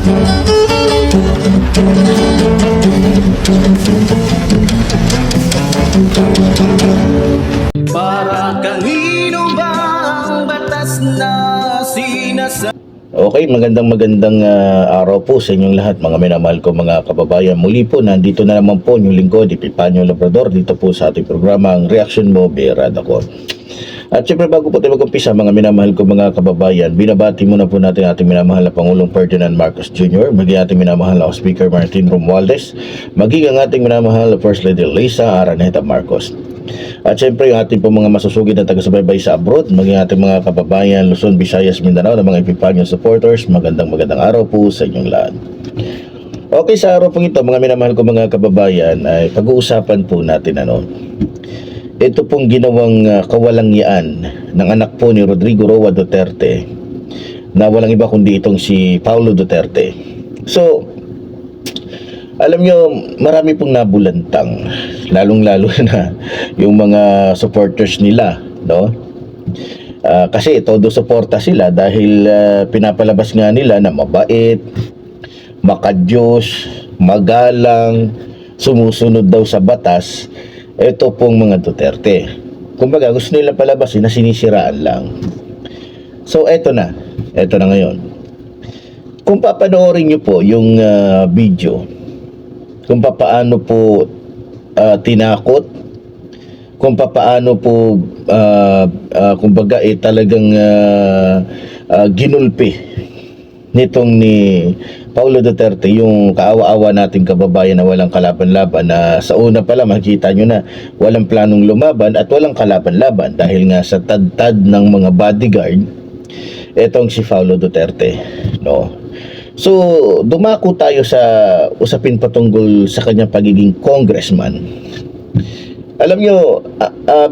Para kanino ba ang batas na sinasa... Okay, magandang araw po sa inyong lahat, mga minamahal ko mga kababayan. Muli po, nandito na naman po yung lingkod, Epifanio Labrador, dito po sa ating programa, ang Reaction Mo, Berada ko. At syempre, bago po tayo mag-umpisa, mga minamahal ko mga kababayan, binabati muna po natin ating minamahal na Pangulong Ferdinand Marcos Jr., maging ating minamahal na Speaker Martin Romualdez, maging ang ating minamahal na First Lady Lisa Araneta Marcos. At syempre, yung ating po mga masusugid na taga-subaybay sa abroad, maging ating mga kababayan Luzon, Visayas, Mindanao, na mga Epifanio supporters, magandang araw po sa inyong lahat. Okay, sa araw po ito, mga minamahal ko mga kababayan, ay pag-uusapan po natin ito pong ginawang kawalangyaan ng anak po ni Rodrigo Roa Duterte, na walang iba kundi itong si Paulo Duterte. So, alam nyo, marami pong nabulantang, lalong-lalo na yung mga supporters nila, no? Kasi todo suporta sila dahil pinapalabas nga nila na mabait, makadiyos, magalang, sumusunod daw sa batas. Ito pong mga Duterte. Kumbaga, gusto nila palabasin na sinisiraan lang. So, eto na ngayon. Kung papanoorin nyo po yung video, kung paano po tinakot, kung paano po kumbaga talagang ginulpi nitong ni Paulo Duterte, yung kaawa-awa nating kababayan na walang kalaban-laban, na sa una pala makikita nyo na walang planong lumaban at walang kalaban-laban dahil nga sa tad-tad ng mga bodyguard etong si Paulo Duterte, no? So, dumako tayo sa usapin patungkol sa kanyang pagiging congressman. Alam nyo,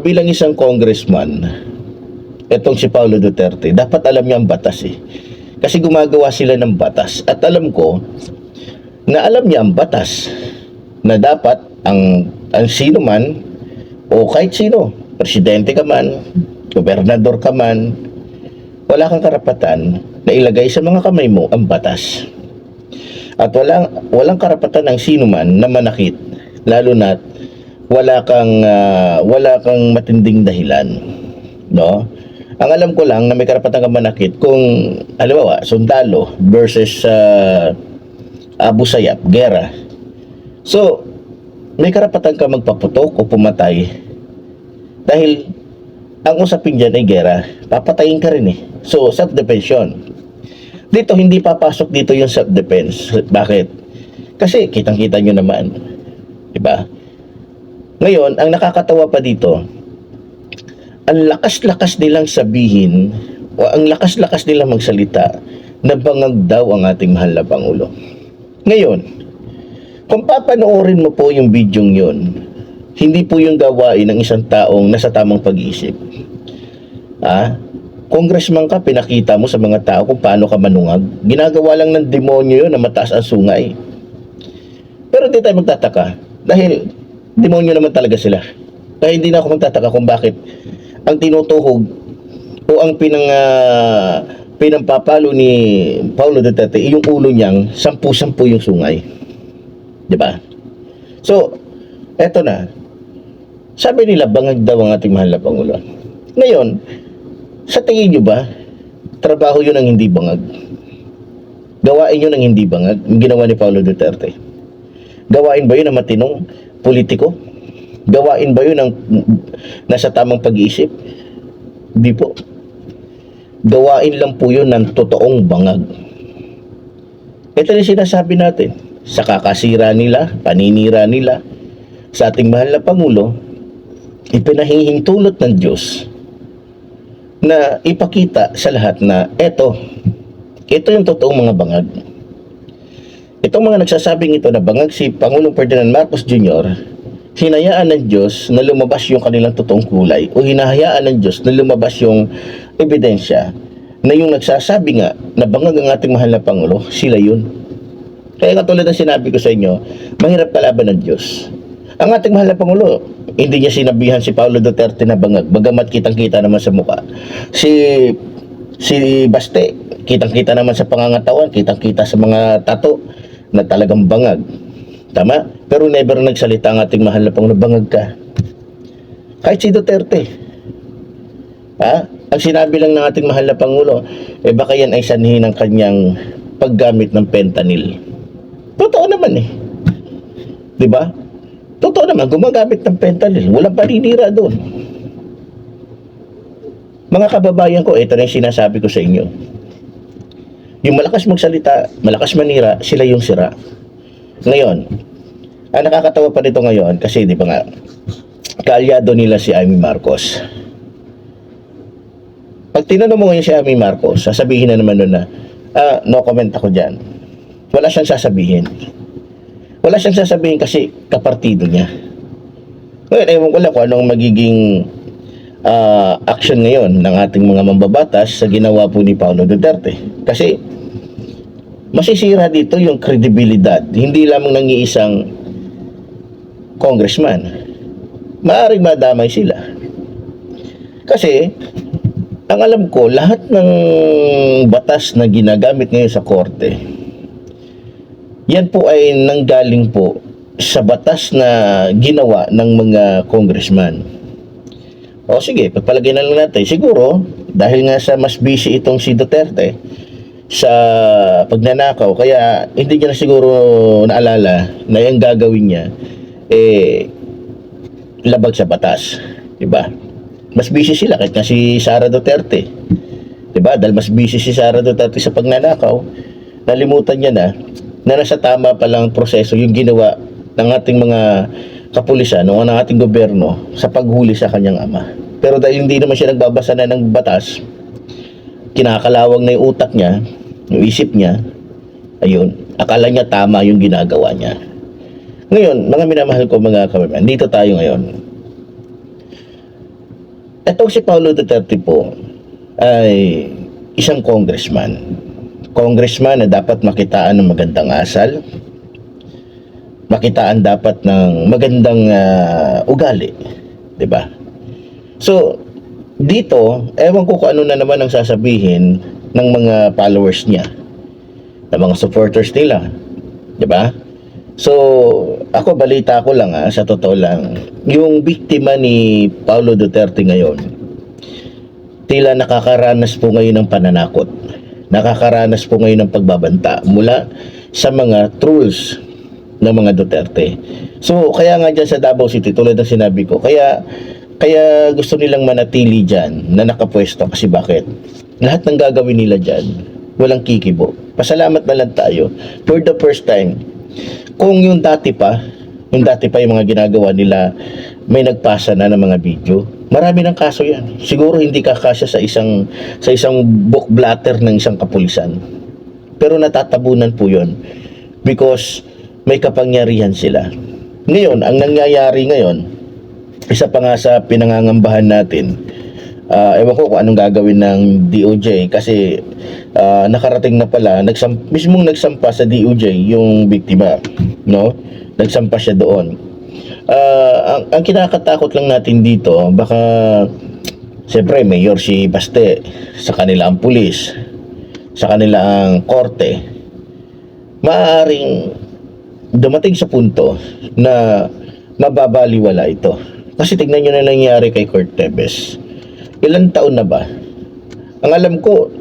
bilang isang congressman, etong si Paulo Duterte, dapat alam niya ang batas Kasi gumagawa sila ng batas. At alam ko na alam niya ang batas na dapat ang sino man o kahit sino, presidente ka man, gobernador ka man, wala kang karapatan na ilagay sa mga kamay mo ang batas. At walang karapatan ng sino man na manakit, lalo na wala kang matinding dahilan, no? Ang alam ko lang na may karapatan kang manakit kung halimbawa sundalo versus Abu Sayyaf, gera. So, may karapatan ka magpaputok o pumatay dahil ang usapin dyan ay gera, papatayin ka rin So, self-defense yun. Dito, hindi papasok dito yung self-defense. Bakit? Kasi, kitang-kita nyo naman. Diba? Ngayon, ang nakakatawa pa dito, ang lakas-lakas nilang sabihin, o ang lakas-lakas nilang magsalita, na bangag daw ang ating mahal na Pangulo. Ngayon, kung papanoorin mo po yung bidyong yun, hindi po yung gawain ng isang taong nasa tamang pag-iisip. Congressman ka, pinakita mo sa mga tao kung paano ka manungag. Ginagawa lang ng demonyo yun na mataas ang sungay. Pero hindi tayo magtataka dahil demonyo naman talaga sila. Kaya hindi na ako magtataka kung bakit ang tinutuhog o ang pinampapalo ni Paulo Duterte, yung ulo niyang 10-10 yung sungay. Diba? So, eto na. Sabi nila, bangag daw ang ating mahal na Pangulo. Ngayon, sa tingin nyo ba, trabaho yun ang hindi bangag? Gawain yun ang hindi bangag, yung ginawa ni Paulo Duterte? Gawain ba yun ang matinong politiko? Gawain ba yun ang nasa tamang pag-iisip? Hindi po. Gawain lang po yun ng totoong bangag. Ito rin sinasabi natin. Sa kakasira nila, paninira nila sa ating mahal na Pangulo, ipinahihintulot ng Diyos na ipakita sa lahat na ito yung totoong mga bangag. Itong mga nagsasabing ito na bangag si Pangulong Ferdinand Marcos Jr., hinayaan ng Diyos na lumabas yung kanilang totoong kulay, o hinahayaan ng Diyos na lumabas yung ebidensya na yung nagsasabi nga na bangag ang ating mahal na Pangulo, sila yun. Kaya katulad ng sinabi ko sa inyo, mahirap kalaban ng Diyos. Ang ating mahal na Pangulo, hindi niya sinabihan si Paulo Duterte na bangag, bagamat kitang-kita naman sa mukha. Si Si Baste, kitang-kita naman sa pangangatawan, kitang-kita sa mga tato na talagang bangag. Tama? Pero never nagsalita ang ating mahal na Pangulo, bangag ka. Kahit si Duterte. Ha? Ang sinabi lang ng ating mahal na Pangulo, baka yan ay sanhi ng kanyang paggamit ng fentanyl. Totoo naman eh. Di ba? Totoo naman, gumagamit ng fentanyl. Walang paninira doon. Mga kababayan ko, ito na yung sinasabi ko sa inyo. Yung malakas magsalita, malakas manira, sila yung sira. Ngayon, ang nakakatawa pa nito ngayon, kasi di ba nga, kaalyado nila si Amy Marcos. Pag tinanong mo ngayon si Amy Marcos, sasabihin na naman nun na, no comment ako dyan. Wala siyang sasabihin. Wala siyang sasabihin kasi kapartido niya. Ngayon, ewan ko lang kung anong magiging action ngayon ng ating mga mambabatas sa ginawa po ni Paulo Duterte. Kasi, masisira dito yung kredibilidad. Hindi lamang ng iisang congressman. Maaaring madamay sila. Kasi, ang alam ko, lahat ng batas na ginagamit ngayon sa korte, yan po ay nanggaling po sa batas na ginawa ng mga congressman. O sige, pagpalagay na lang natin, siguro, dahil nga sa mas busy itong si Duterte sa pagnanakaw, kaya hindi niya na siguro naalala na yung gagawin niya, labag sa batas. Diba? Mas busy sila kahit nga si Sara Duterte. Diba? Dahil mas busy si Sara Duterte sa pagnanakaw, nalimutan niya na nasa tama palang proseso yung ginawa ng ating mga kapulisan o ng ating gobyerno sa paghuli sa kanyang ama. Pero dahil hindi naman siya nagbabasa na ng batas, kinakalawang na yung utak niya, yung isip niya, ayun, akala niya tama yung ginagawa niya. Ngayon, mga minamahal ko mga kababayan, dito tayo ngayon. Itong si Paulo Duterte po ay isang congressman. Congressman na dapat makitaan ng magandang asal, makitaan dapat ng magandang ugali, 'di ba? So, dito, ewan ko kung ano na naman ang sasabihin ng mga followers niya, ng mga supporters nila, 'di ba? So, ako balita ko lang sa totoo lang, yung biktima ni Paulo Duterte ngayon, tila nakakaranas po ngayon ng pananakot. Nakakaranas po ngayon ng pagbabanta mula sa mga trolls ng mga Duterte. So, kaya nga dyan sa Davao City, tulad ng sinabi ko, kaya gusto nilang manatili dyan na nakapwesto kasi bakit? Lahat ng gagawin nila dyan, walang kikibo. Pasalamat na lang tayo. For the first time, kung yung dati pa yung mga ginagawa nila, may nagpasa na ng mga video, marami ng kaso yan. Siguro hindi kakasya sa isang book blatter ng isang kapulisan. Pero natatabunan po yun because may kapangyarihan sila. Ngayon, ang nangyayari ngayon, isa pa nga sa pinangangambahan natin, ewan ko kung anong gagawin ng DOJ kasi nakarating na pala, mismong nagsampa sa DOJ yung biktima, no? Nagsampa siya doon. Ang kinakatakot lang natin dito, baka siyempre mayor si Baste, sa kanila ang pulis, sa kanila ang korte, maaaring dumating sa punto na mababaliwala ito. Kasi tignan nyo na nangyari kay Kurt Tebes. Ilang taon na ba? Ang alam ko,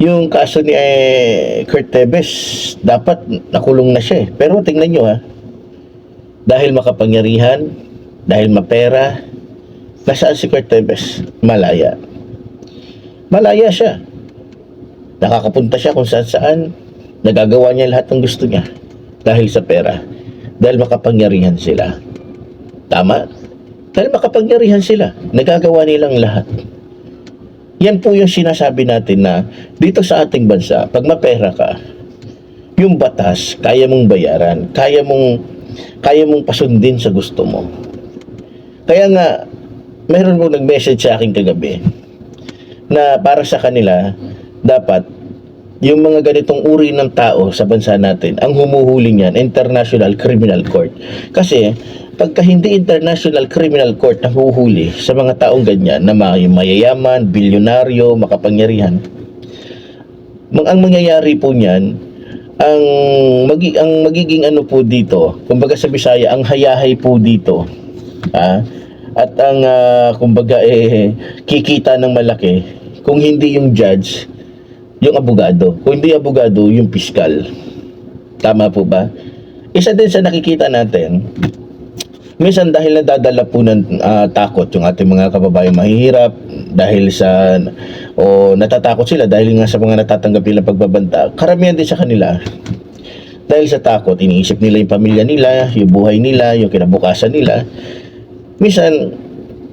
yung kaso ni Kurt Tebes, dapat nakulong na siya. Pero tingnan nyo dahil makapangyarihan, dahil mapera, nasaan si Kurt Tebes? Malaya. Malaya siya. Nakakapunta siya kung saan-saan. Nagagawa niya lahat ng gusto niya. Dahil sa pera. Dahil makapangyarihan sila. Tama? Dahil makapangyarihan sila. Nagagawa nilang lahat. Yan po yung sinasabi natin na dito sa ating bansa, pag mapera ka, yung batas, kaya mong bayaran, kaya mong pasundin sa gusto mo. Kaya nga, mayroon mo nag-message sa akin kagabi na para sa kanila, dapat yung mga ganitong uri ng tao sa bansa natin, ang humuhuli niyan, International Criminal Court. Kasi, pagka hindi International Criminal Court na huhuli sa mga taong ganyan, na mayayaman, bilyonaryo, makapangyarihan, ang mangyayari po niyan, ang magiging ano po dito, kumbaga sa Bisaya, ang hayahay po dito, at ang kumbaga kikita ng malaki, kung hindi yung judge, yung abogado. Kung hindi abogado, yung piskal. Tama po ba? Isa din sa nakikita natin, minsan dahil nadadala po ng takot yung ating mga kababayang mahihirap, dahil sa o natatakot sila dahil nga sa mga natatanggap nilang pagbabanta, karamihan din sa kanila dahil sa takot, iniisip nila yung pamilya nila, yung buhay nila, yung kinabukasan nila. Minsan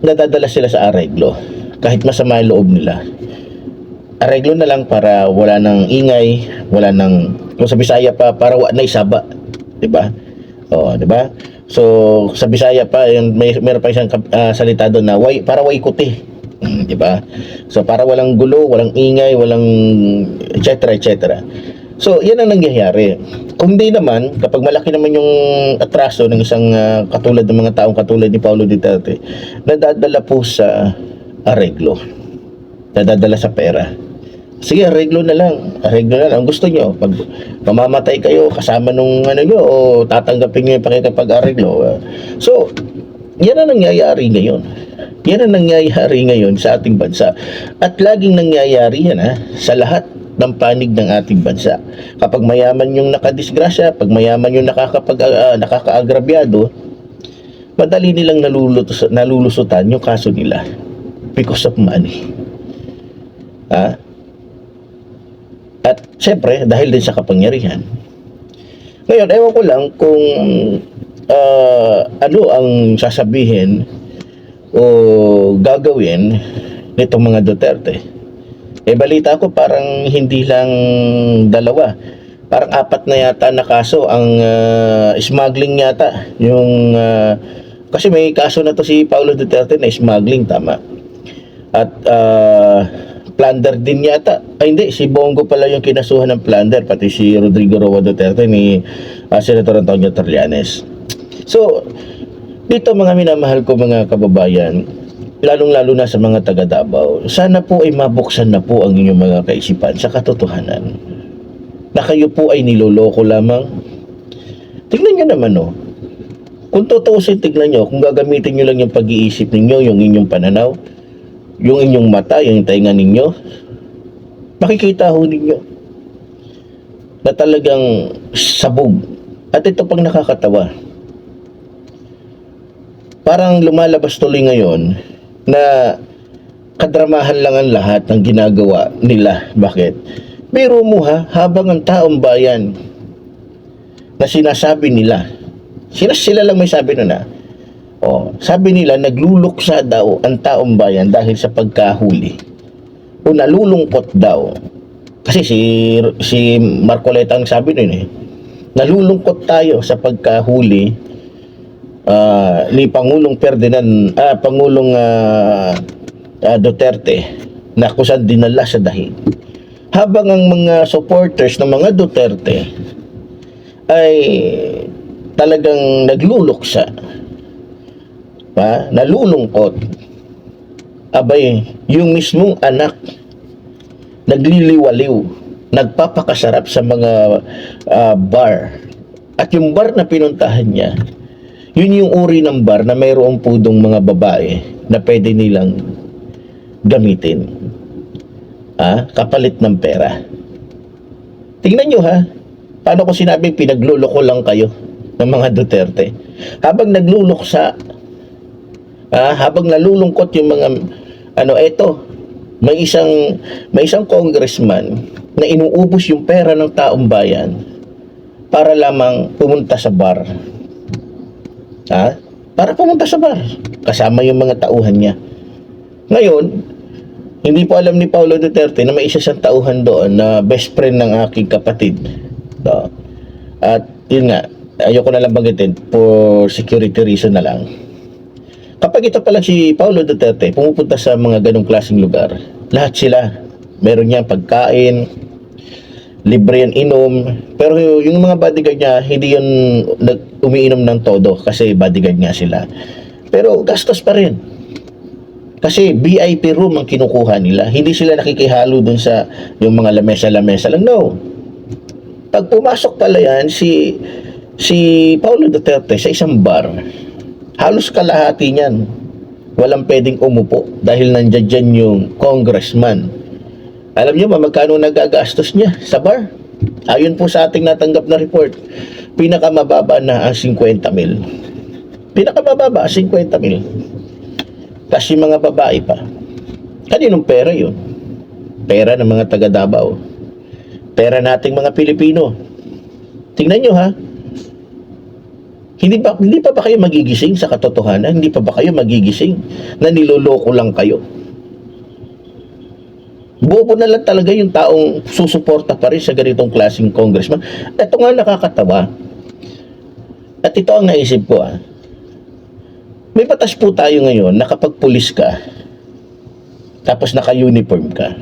nadadala sila sa areglo kahit masama yung loob nila. Areglo na lang para wala nang ingay, wala nang, kung sa Bisaya pa, para wala na isaba, 'di ba? Oh, 'di ba? So sa Bisaya pa, yung meron pa isang salita doon na para way kuti, 'di ba? So para walang gulo, walang ingay, walang etc. etc. So yan ang nangyayari. Kung di naman, kapag malaki naman yung atraso ng isang katulad ng mga taong katulad ni Paulo Duterte, nadadala po sa areglo, nadadala sa pera. Sige, areglo na lang. Areglo na lang. Gusto nyo, pag mamamatay kayo, kasama nung ano nyo, o tatanggapin nyo yung pakikipag-areglo. So, yan ang nangyayari ngayon. Yan ang nangyayari ngayon sa ating bansa. At laging nangyayari yan sa lahat ng panig ng ating bansa. Kapag mayaman yung nakadisgrasya, pag mayaman yung nakakaagrabyado, madali nilang nalulusutan yung kaso nila because of money. At syempre, dahil din sa kapangyarihan. Ngayon, ewan ko lang kung ano ang sasabihin o gagawin nitong mga Duterte. Balita ko parang hindi lang dalawa, parang 4 na yata na kaso ang smuggling yata. Yung kasi may kaso na to si Paulo Duterte na smuggling, tama. At plunder din yata. Ay hindi, si Bongo pala yung kinasuhan ng plunder, pati si Rodrigo Roa Duterte ni Senator Antonio Trillanes. So, dito mga minamahal ko mga kababayan, lalong-lalo na sa mga taga Davao, sana po ay mabuksan na po ang inyong mga kaisipan sa katotohanan na kayo po ay niloloko lamang. Tingnan nyo naman kung tutuusin, tignan nyo, kung gagamitin nyo lang yung pag-iisip ninyo, yung inyong pananaw, yung inyong mata, yung tainga ninyo, makikita ho ninyo na talagang sabog. At ito pang nakakatawa, parang lumalabas tuloy ngayon na kadramahan lang ang lahat ng ginagawa nila. Bakit? Biro mo habang ang taong bayan na sinasabi nila, sila lang may sabi nun sabi nila nagluluksa daw ang taong bayan dahil sa pagkahuli, o nalulungkot daw kasi si Marcoleta ang sabi nun nalulungkot tayo sa pagkahuli ni Pangulong Duterte na kusan dinala sa dahig, habang ang mga supporters ng mga Duterte ay talagang nagluluksa, nalulungkot. Abay, yung mismong anak nagliliwaliw, nagpapakasarap sa mga bar, at yung bar na pinuntahan niya, yun yung uri ng bar na mayroong pudong mga babae na pwede nilang gamitin kapalit ng pera. Tingnan nyo paano ko sinabing pinagluloko lang kayo ng mga Duterte, habang nagluluksa, habang nalulungkot yung mga may isang congressman na inuubos yung pera ng taong bayan para lamang pumunta sa bar. Para pumunta sa bar kasama yung mga tauhan niya. Ngayon, hindi po alam ni Paulo Duterte na may isa siyang tauhan doon na best friend ng aking kapatid. At yun nga, ayoko na lang banggitin for security reason na lang. Kapag ito pala si Paulo Duterte pumupunta sa mga ganong klaseng lugar, lahat sila meron niyang pagkain, libre yan inom, pero yung mga bodyguard niya, hindi yun umiinom ng todo kasi bodyguard nga sila. Pero gastos pa rin. Kasi VIP room ang kinukuha nila. Hindi sila nakikihalo dun sa yung mga lamesa-lamesa lang. No. Pag pumasok pala yan, si Paulo Duterte sa isang bar, halos kalahati niyan. Walang pwedeng umupo dahil nandiyan dyan yung congressman. Alam niyo ba magkano nagagastos niya sa bar? Ayon po sa ating natanggap na report, pinakamababa na ang 50 mil. Pinakamababa, 50 mil. Tapos yung mga babae pa. Kaninong pera yun? Pera ng mga taga Davao. Pera nating mga Pilipino. Tingnan nyo ha. Hindi pa ba kayo magigising sa katotohanan? Hindi pa ba kayo magigising na niloloko lang kayo? Bobo na lang talaga yung taong susuporta pa rin sa ganitong klaseng congressman. Ito nga nakakatawa. At ito ang naisip ko May batas po tayo ngayon na kapag pulis ka, tapos naka-uniform ka,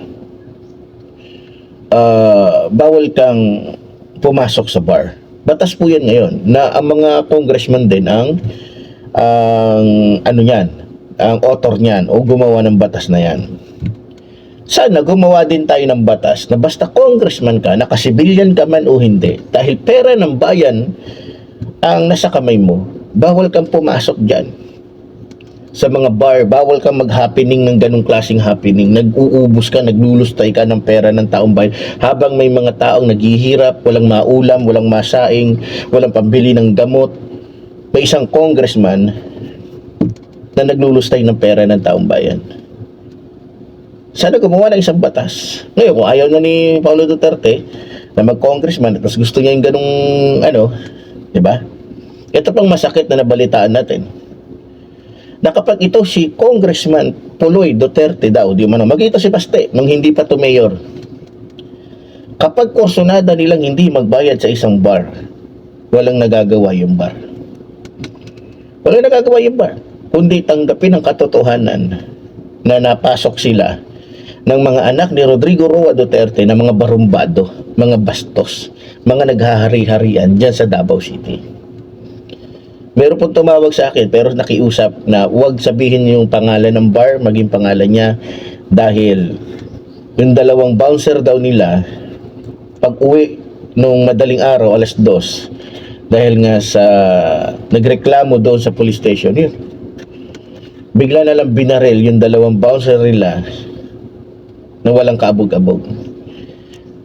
bawal kang pumasok sa bar. Batas po yan ngayon na ang mga congressman din ang ang author niyan o gumawa ng batas na yan. Sana gumawa din tayo ng batas na basta congressman ka, naka-civilian ka man o hindi, dahil pera ng bayan ang nasa kamay mo, bawal kang pumasok dyan. Sa mga bar, bawal kang mag-happening ng ganong klaseng happening. Nag-uubos ka, naglulustay ka ng pera ng taong bayan habang may mga taong naghihirap, walang maulam, walang masaing, walang pambili ng gamot. May isang congressman na naglulustay ng pera ng taong bayan. Sana gumawa ng isang batas. Ngayon, kung ayaw na ni Paulo Duterte na mag-congressman, tapos gusto niya yung ganong di ba? Ito pang masakit na nabalitaan natin. Na kapag ito si Congressman Puloy Duterte daw, di man magito si Baste nung hindi pa to mayor. Kapag kursonada nilang hindi magbayad sa isang bar, walang nagagawa yung bar. Walang nagagawa yung bar, kundi tanggapin ang katotohanan na napasok sila ng mga anak ni Rodrigo Roa Duterte na mga barumbado, mga bastos, mga naghahari-harian dyan sa Davao City. Meron pong tumawag sa akin pero nakiusap na huwag sabihin yung pangalan ng bar, maging pangalan niya, dahil yung dalawang bouncer daw nila pag uwi nung madaling araw, 2:00, dahil nga sa nagreklamo doon sa police station, yun, bigla na lang binaril yung dalawang bouncer nila na walang kaabog-abog.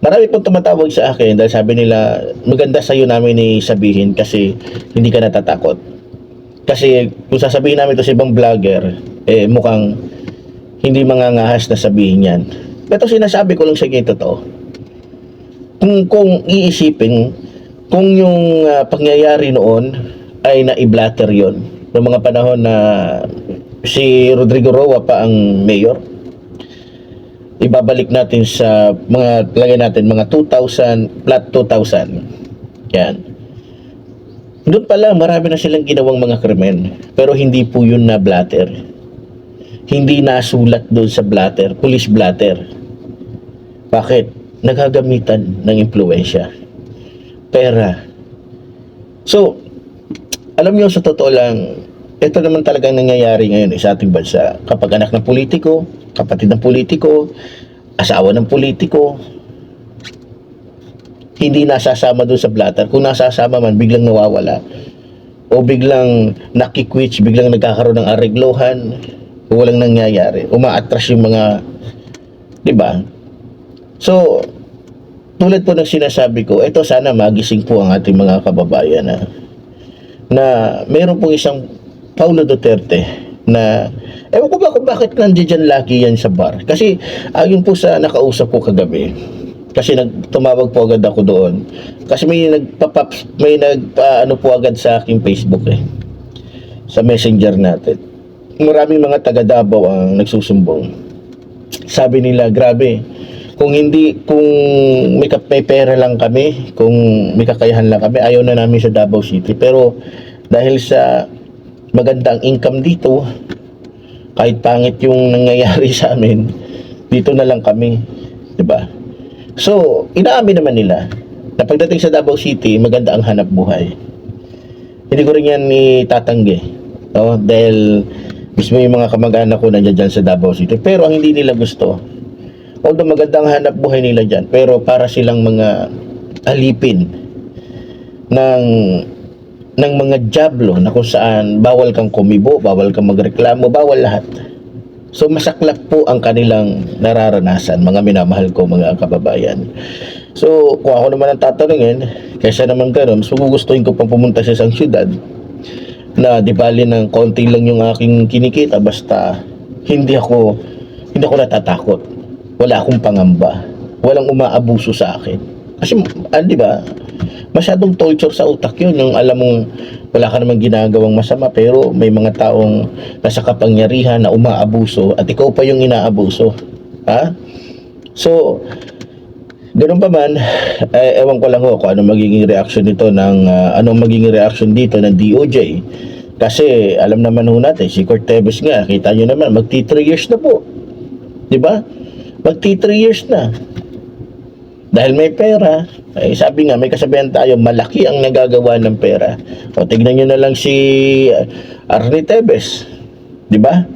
Marami pong tumatawag sa akin dahil sabi nila, maganda sa'yo namin sabihin kasi hindi ka natatakot. Kasi kung sasabihin namin ito sa ibang vlogger, mukhang hindi mangangahas na sabihin yan. Pero sinasabi ko lang sa inyo totoo. Kung iisipin, kung yung pangyayari noon ay na-i-blatter yon, noong mga panahon na si Rodrigo Roa pa ang mayor, ibabalik natin sa mga, lagay natin mga 2000, flat 2000. Yan. Doon pala, marami na silang ginawang mga krimen. Pero hindi po yun na blatter. Hindi nasulat doon sa blatter, police blatter. Bakit? Nagagamitan ng impluensya. Pera. So, alam nyo, sa totoo lang, ito naman talagang nangyayari ngayon sa ating bansa. Kapag anak ng politiko, kapatid ng politiko, asawa ng politiko, hindi nasasama doon sa blatter. Kung nasasama man, biglang nawawala. O biglang nakikwitch, biglang nagkakaroon ng areglohan, walang nangyayari. Umaatras yung mga, di ba? So, tulad po ng sinasabi ko, ito sana magising po ang ating mga kababayan na mayroon pong isang Paulo Duterte na ewan ko ba kung bakit nandiyan lagi yan sa bar. Kasi ayon po sa nakausap ko kagabi, kasi tumawag po agad ako doon. Kasi may nagpa-ano po agad sa aking Facebook sa messenger natin. Maraming mga taga Davao ang nagsusumbong. Sabi nila, grabe, kung may pera lang kami, kung may kakayahan lang kami, ayaw na namin sa Davao City. Pero dahil sa magandang income dito, kahit pangit yung nangyayari sa amin, dito na lang kami, 'di ba? So, inaamin naman nila na pagdating sa Davao City, maganda ang hanap buhay. Hindi ko rin yan itatanggi. No? Dahil mismo yung mga kamag-anak ko nandiyan dyan sa Davao City. Pero ang hindi nila gusto, although maganda ang hanap buhay nila dyan, pero para silang mga alipin ng mga jablo na kung saan bawal kang kumibo, bawal kang magreklamo, bawal lahat. So masaklap po ang kanilang nararanasan, mga minamahal ko mga kababayan. So kung ako naman ang tatanungin, kaysa naman gano'n, mas gugustuhin ko pang pumunta sa isang syudad na di bali ng konti lang yung aking kinikita, basta hindi ako natatakot. Wala akong pangamba. Walang umaabuso sa akin. Kasi di ba? Masyadong torture sa utak yun. Yung alam mong wala ka namang ginagawang masama pero may mga taong nasa kapangyarihan na umaabuso at ikaw pa yung inaabuso. Ha? So, ganun pa man, ewan ko lang ho kung anong magiging reaction nito anong magiging reaction dito ng DOJ. Kasi alam naman ho natin, si Cortez nga, kita nyo naman, magti 3 years na po. Di ba? Magti 3 years na. Dahil may pera, sabi nga, may kasabihan tayo, malaki ang nagagawa ng pera. O, tignan nyo na lang si Arnie Tevez. Di ba?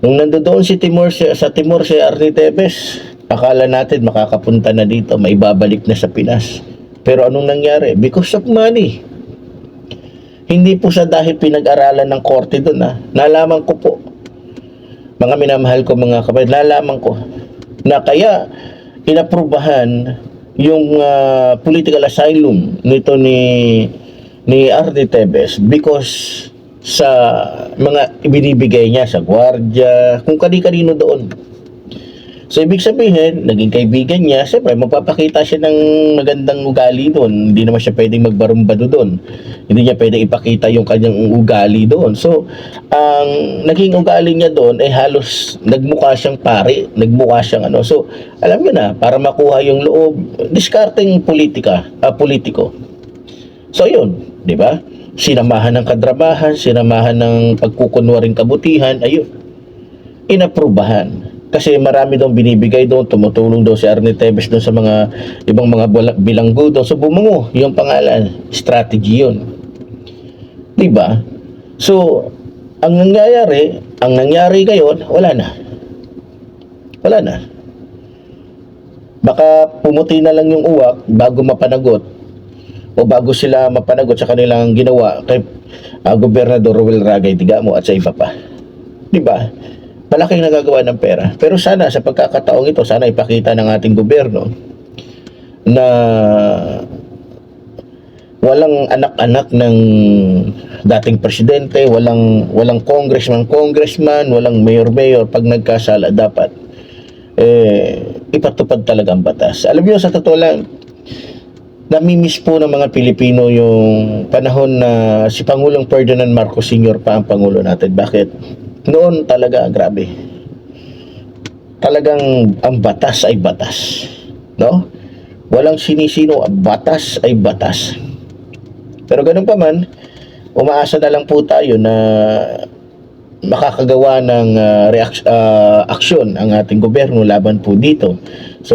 Nung nandoon sa Timor si Arnie Tevez, akala natin makakapunta na dito, maibabalik na sa Pinas. Pero anong nangyari? Because of money. Hindi po sa dahil pinag-aralan ng korte doon. Nalaman ko po, mga minamahal ko mga kapatid, nalaman ko na kaya inaprubahan yung political asylum nito ni Arnie Tevez because sa mga ibinibigay niya sa gwardiya, kung kani-kanino doon. So, ibig sabihin, naging kaibigan niya, siyempre, magpapakita siya ng magandang ugali doon. Hindi naman siya pwedeng magbarumbado doon. Hindi niya pwedeng ipakita yung kanyang ugali doon. So, ang naging ugali niya doon ay halos nagmukha siyang pari, nagmukha siyang ano. So, alam niyo na, para makuha yung loob, discarding politiko. So, yun, di ba? Sinamahan ng kadramahan, sinamahan ng pagkukunwaring kabutihan, ayun, inaprubahan. Kasi marami daw binibigay doon, tumutulong daw si Arnie Tevez doon sa mga ibang mga bilanggo doon. So bumungo yung pangalan, strategy yun. Diba? So, ang nangyari ngayon, wala na. Wala na. Baka pumuti na lang yung uwak bago mapanagot o bago sila mapanagot sa kanilang ginawa kay Gobernador Ruel Ragay Tigamo at sa iba pa. Diba? Malaking nagagawa ng pera. Pero sana sa pagkakataong ito, sana ipakita ng ating gobyerno na walang anak-anak ng dating presidente, walang congressman, walang mayor, pag nagkasala dapat ipatupad talaga ang batas. Alam niyo, sa totoo lang, namimiss po ng mga Pilipino yung panahon na si Pangulong Ferdinand Marcos Sr. pa ang Pangulo natin. Bakit? Noon talaga, grabe. Talagang ang batas ay batas. No? Walang sinisino, batas ay batas. Pero ganun pa man, umaasa na lang po tayo na makakagawa ng aksyon ang ating gobyerno laban po dito. So,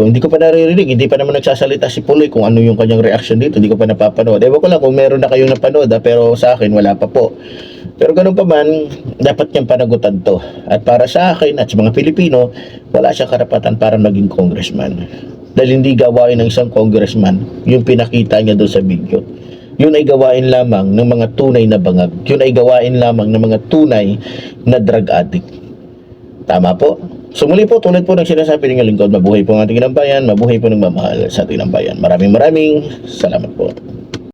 hindi ko pa naririnig, hindi pa naman nagsasalita si Puloy kung ano yung kanyang reaction dito, hindi ko pa napapanood. Ewan ko lang kung meron na kayong napanood, pero sa akin wala pa po. Pero ganun pa man, dapat niyang panagutan to. At para sa akin at sa mga Pilipino, wala siyang karapatan para maging congressman. Dahil hindi gawain ng isang congressman yung pinakita niya doon sa video. Yun ay gawain lamang ng mga tunay na bangag. Yun ay gawain lamang ng mga tunay na drug addict. Tama po? So muli po, tulad po ng sinasabi ng lingkod, mabuhay po ang ating inambayan, mabuhay po ng mamahal sa ating inambayan. Maraming salamat po.